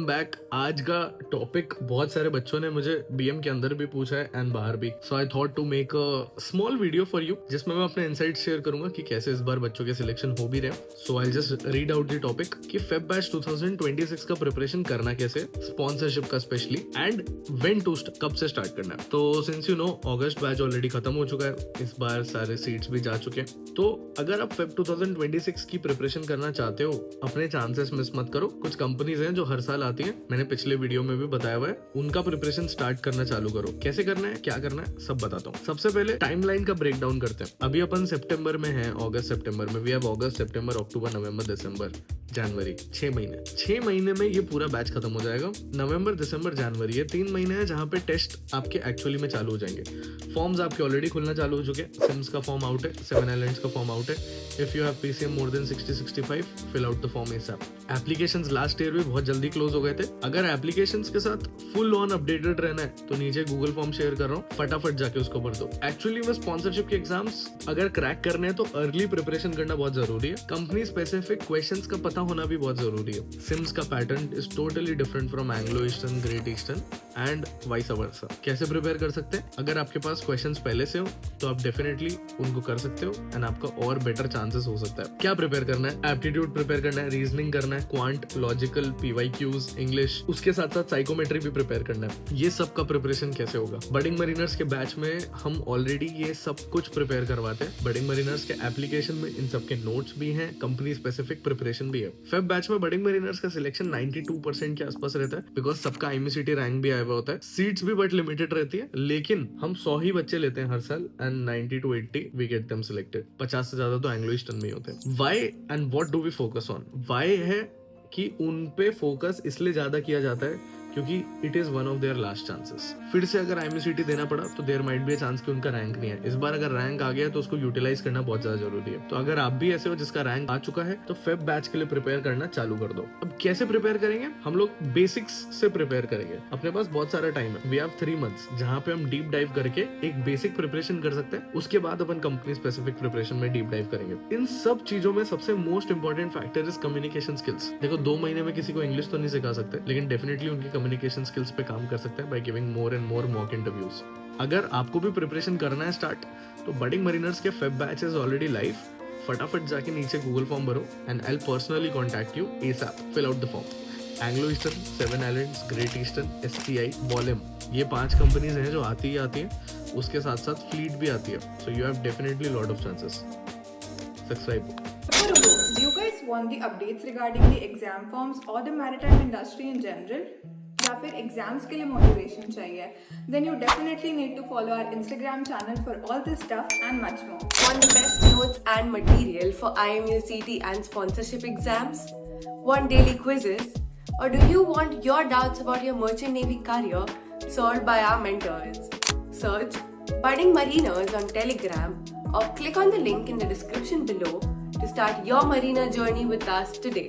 Welcome back. आज का topic बहुत सारे बच्चों ने मुझे बीएम के अंदर भी पूछा है एंड बाहर भी, so I thought to make a small video for you जिसमें मैं अपने इनसाइट शेयर करूंगा कि कैसे इस बार बच्चों के सिलेक्शन हो भी रहे। So I just read out the topic कि फेब बैच 2026 का प्रिपरेशन करना कैसे, स्पॉन्सरशिप का स्पेशली, एंड व्हेन टू कब से स्टार्ट करना है। तो since you know August batch already खत्म हो चुका है, इस बार सारे सीट्स भी जा चुके हैं। तो अगर आप फेब 2026 की प्रिपरेशन करना चाहते हो, अपने चांसेस मिस मत करो। कुछ कंपनीज हैं जो हर साल आती हैं, मैंने पिछले वीडियो में भी बताया हुआ है, उनका प्रिपरेशन स्टार्ट करना चालू करो। कैसे करना है, क्या करना है, सब बताता हूँ। सबसे पहले टाइमलाइन का ब्रेक डाउन करते हैं। अभी अपन सितंबर में हैं, अगस्त सितंबर में, वी हैव अगस्त सितंबर अक्टूबर नवंबर दिसंबर जनवरी, 6 महीने में ये पूरा बैच खत्म हो जाएगा। नवंबर दिसंबर जनवरी, ये 3 महीने हैं जहाँ पे टेस्ट आपके एक्चुअली में चालू हो जाएंगे। फॉर्म्स आपके ऑलरेडी खुलना चालू हो चुके हैं। सिम्स का फॉर्म आउट है, 7 आइलैंड्स का फॉर्म आउट है। If you have PCM more than 60-65 fill out the form ASAP. Applications last year भी बहुत जल्दी क्लोज हो गए थे। अगर एप्लीकेशंस के साथ फुल ऑन अपडेटेड रहना है तो नीचे गूगल फॉर्म शेयर कर रहा हूँ, फटाफट जाके उसको भर दो। एक्चुअली में स्पॉन्सरशिप के एग्जाम्स अगर क्रैक करने हैं तो अर्ली प्रिपरेशन करना बहुत जरूरी है। कंपनी स्पेसिफिक क्वेश्चंस का पता होना भी बहुत जरूरी है। सिम्स का pattern is totally different from Anglo eastern, great eastern and vice versa. कैसे प्रिपेयर कर सकते हैं? अगर आपके पास क्वेश्चंस पहले से हो तो आप डेफिनेटली उनको कर सकते हो एंड आपका और बेटर चांसेस हो सकता है। क्या प्रिपेयर करना है? एप्टीट्यूड प्रिपेयर करना है, रीजनिंग करना है, क्वांट, लॉजिकल, पीवाईक्यूज, इंग्लिश, उसके साथ साथ साइकोमेट्री भी प्रिपेयर करना है। ये सब का प्रिपरेशन कैसे होगा? बडिंग मरीनर्स के बैच में हम ऑलरेडी ये सब कुछ प्रिपेयर करवाते हैं। बडिंग मरीनर्स के एप्लीकेशन में इन सब के नोट्स भी हैं, कंपनी स्पेसिफिक प्रिपरेशन भी है। फेब बैच में बडिंग मरीनर्स का सिलेक्शन 92% के आसपास रहता है, बिकॉज सबका IMCT रैंक भी आया हुआ होता है। सीट्स भी बट लिमिटेड रहती है, लेकिन हम 100 ही बच्चे लेते हैं हर साल and 90 to 80 we get them selected. 50 से ज्यादा तो एंग्लो ईस्टर्न में ही होते हैं। Why and what do we focus on? Why है कि उन पे फोकस इसलिए ज्यादा किया जाता है क्योंकि it is one of their last chances. फिर से अगर IMCT देना पड़ा तो there might be a chance कि उनका रैंक नहीं है। इस बार अगर रैंक आ गया तो उसको यूटिलाइज करना बहुत ज्यादा जरूरी है। तो अगर आप भी ऐसे हो जिसका रैंक आ चुका है तो फेब बैच के लिए प्रिपेयर करना चालू कर दो। अब कैसे प्रिपेयर करेंगे? हम लोग बेसिक्स से प्रिपेयर करेंगे। अपने पास बहुत सारा टाइम है, वी हैव 3 मंथ्स जहाँ पे हम डीप डाइव करके एक बेसिक प्रिपरेशन कर सकते हैं। उसके बाद अपन कंपनी स्पेसिफिक प्रिपरेशन में डीप डाइव करेंगे। इन सब चीजों में सबसे most important factor is communication skills. देखो 2 महीने में किसी को इंग्लिश तो नहीं सिखा सकते, लेकिन डेफिनेटली उनकी कम्युनिकेशन स्किल्स पे काम कर सकते हैं by giving more and more mock interviews. अगर आपको भी प्रिपरेशन करना है स्टार्ट, तो बडिंग मरीनर्स के Feb batch is already live. फटाफट जाके नीचे गूगल फॉर्म भरो and I will personally contact you ASAP. Fill out the form. Anglo Eastern, 7 islands, Great Eastern, SCI, Wallem, ये 5 कंपनीज हैं जो आती ही आती हैं। उसके साथ साथ फ्लीट भी आती है। So you have definitely lot of chances. Subscribe. Do you guys want the updates regarding the exam forms or the maritime industry in general? या फिर एग्जाम्स के लिए मोटिवेशन चाहिए? Then you definitely need to follow our Instagram channel for all this stuff and much more. Want the best notes and material for IMUCT and sponsorship exams? Want daily quizzes? Or do you want your doubts about your merchant navy career solved by our mentors? Search Budding Mariners on Telegram or click on the link in the description below to start your marina journey with us today.